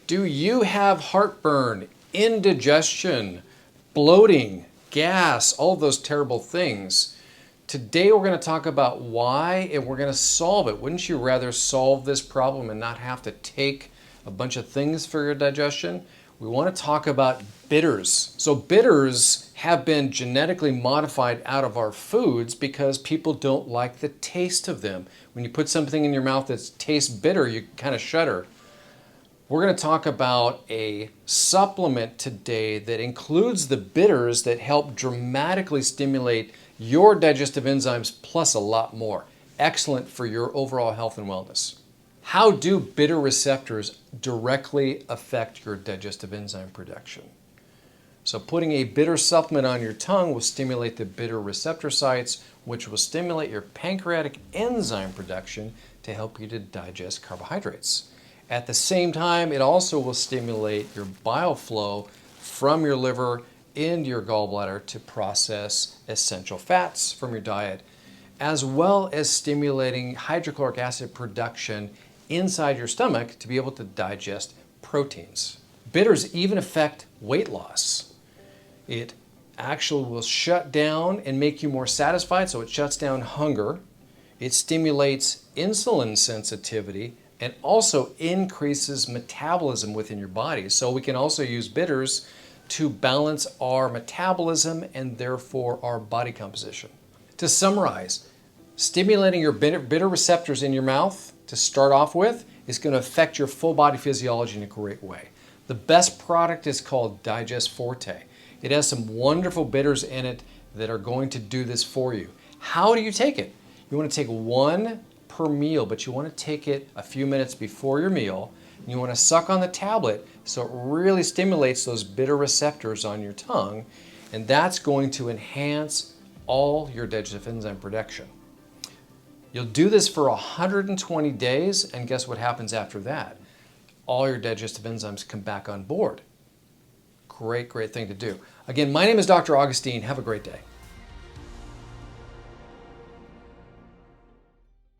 Do you have heartburn, indigestion, bloating, gas, all those terrible things? Today we're going to talk about why and we're going to solve it. Wouldn't you rather solve this problem and not have to take a bunch of things for your digestion? We want to talk about bitters. So bitters have been genetically modified out of our foods because people don't like the taste of them. When you put something in your mouth that tastes bitter, you kind of shudder. We're going to talk about a supplement today that includes the bitters that help dramatically stimulate your digestive enzymes plus a lot more. Excellent for your overall health and wellness. How do bitter receptors directly affect your digestive enzyme production? So putting a bitter supplement on your tongue will stimulate the bitter receptor sites, which will stimulate your pancreatic enzyme production to help you to digest carbohydrates. At the same time, it also will stimulate your bile flow from your liver into your gallbladder to process essential fats from your diet, as well as stimulating hydrochloric acid production inside your stomach to be able to digest proteins. Bitters even affect weight loss. It actually will shut down and make you more satisfied, so it shuts down hunger. It stimulates insulin sensitivity and also increases metabolism within your body. So we can also use bitters to balance our metabolism and therefore our body composition. To summarize, stimulating your bitter receptors in your mouth to start off with is going to affect your full body physiology in a great way. The best product is called Digest Forte. It has some wonderful bitters in it that are going to do this for you. How do you take it? You want to take one per meal, but you want to take it a few minutes before your meal. And you want to suck on the tablet so it really stimulates those bitter receptors on your tongue, and that's going to enhance all your digestive enzyme production. You'll do this for 120 days, and guess what happens after that? All your digestive enzymes come back on board. Great thing to do. Again, my name is Dr. Augustine. Have a great day.